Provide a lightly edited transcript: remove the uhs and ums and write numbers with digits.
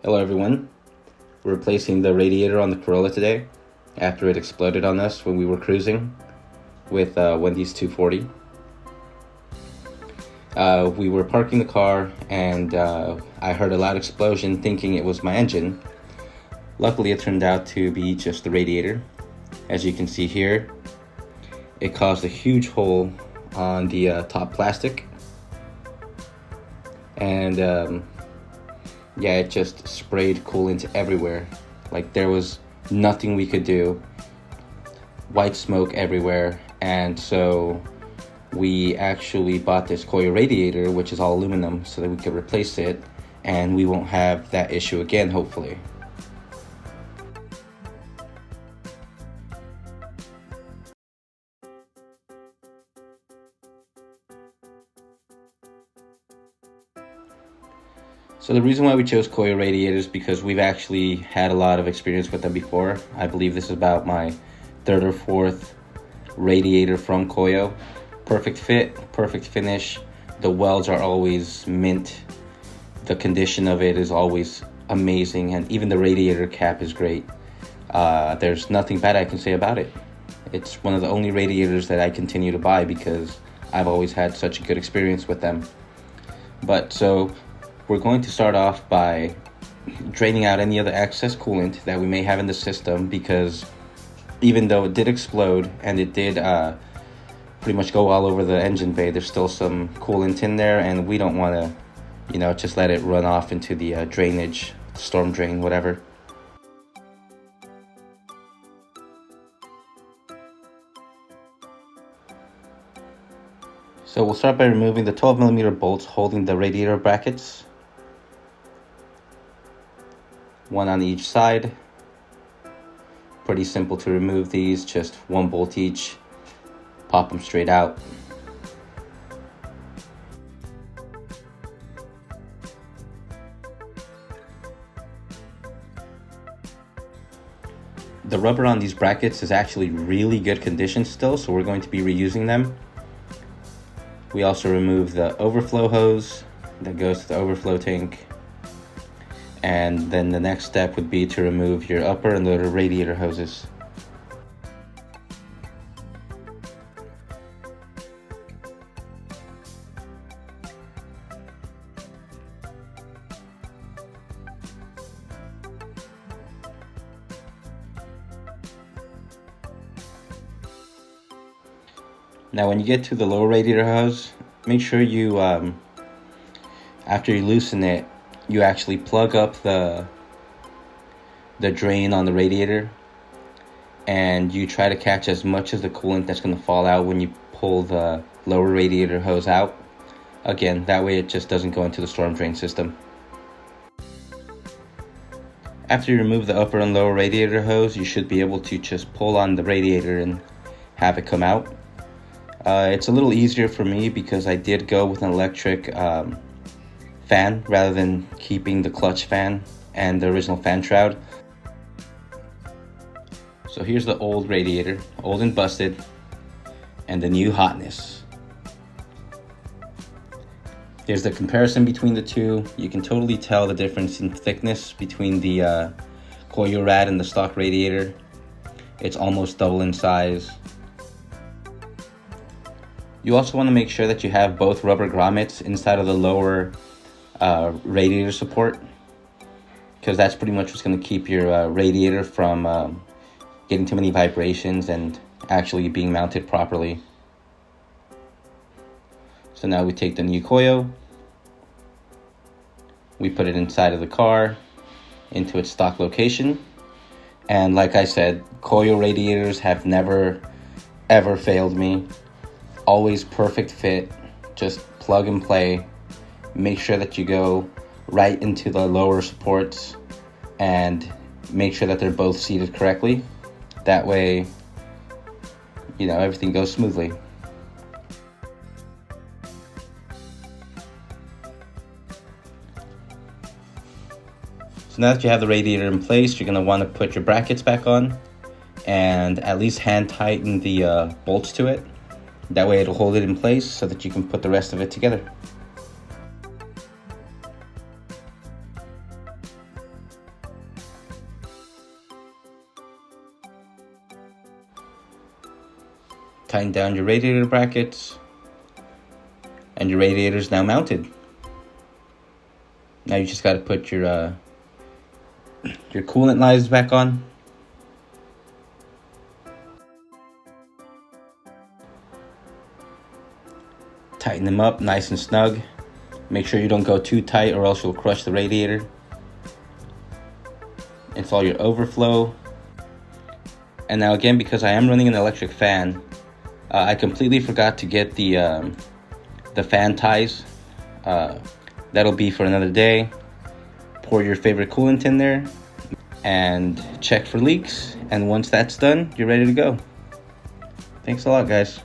Hello everyone. We're replacing the radiator on the Corolla today after it exploded on us when we were cruising with Wendy's 240. We were parking the car and I heard a loud explosion thinking it was my engine. Luckily it turned out to be just the radiator. As you can see here, it caused a huge hole on the top plastic. And yeah, it just sprayed coolant everywhere. Like there was nothing we could do. White smoke everywhere. And so we actually bought this coil radiator, which is all aluminum, so that we could replace it and we won't have that issue again, hopefully. So the reason why we chose coil radiators is because we've actually had a lot of experience with them before. I believe this is about my third or fourth radiator from Koyo. Perfect fit, perfect finish. The welds are always mint. The condition of it is always amazing, and even the radiator cap is great. There's nothing bad I can say about it. It's one of the only radiators that I continue to buy because I've always had such a good experience with them. So we're going to start off by draining out any other excess coolant that we may have in the system, because even though it did explode and it did pretty much go all over the engine bay, there's still some coolant in there, and we don't want to, just let it run off into the drainage, storm drain, whatever. So we'll start by removing the 12mm bolts holding the radiator brackets. One on each side. Pretty simple to remove these, just one bolt each. Pop them straight out. The rubber on these brackets is actually really good condition still, so we're going to be reusing them. We also remove the overflow hose that goes to the overflow tank. And then the next step would be to remove your upper and lower radiator hoses. Now when you get to the lower radiator hose, make sure you, after you loosen it, you actually plug up the drain on the radiator, and you try to catch as much of the coolant that's going to fall out when you pull the lower radiator hose out. Again, that way it just doesn't go into the storm drain system. After you remove the upper and lower radiator hose, you should be able to just pull on the radiator and have it come out. It's a little easier for me because I did go with an electric fan rather than keeping the clutch fan and the original fan shroud. So here's the old radiator, old and busted, and the new hotness. There's the comparison between the two. You can totally tell the difference in thickness between the Koyo Rad and the stock radiator. It's almost double in size. You also want to make sure that you have both rubber grommets inside of the lower radiator support, because that's pretty much what's going to keep your radiator from getting too many vibrations and actually being mounted properly. So now we take the new Koyo, we put it inside of the car into its stock location, and like I said, Koyo radiators have never ever failed me. Always perfect fit, just plug and play. Make sure that you go right into the lower supports and make sure that they're both seated correctly. That way, everything goes smoothly. So now that you have the radiator in place, you're going to want to put your brackets back on and at least hand tighten the bolts to it. That way it'll hold it in place so that you can put the rest of it together. tighten down your radiator brackets, and your radiator is now mounted. Now you just got to put your coolant lines back on. Tighten them up nice and snug. Make sure you don't go too tight or else you'll crush the radiator. Install your overflow. And now again, because I am running an electric fan, I completely forgot to get the fan ties. That'll be for another day. Pour your favorite coolant in there and check for leaks. And once that's done, you're ready to go. Thanks a lot, guys.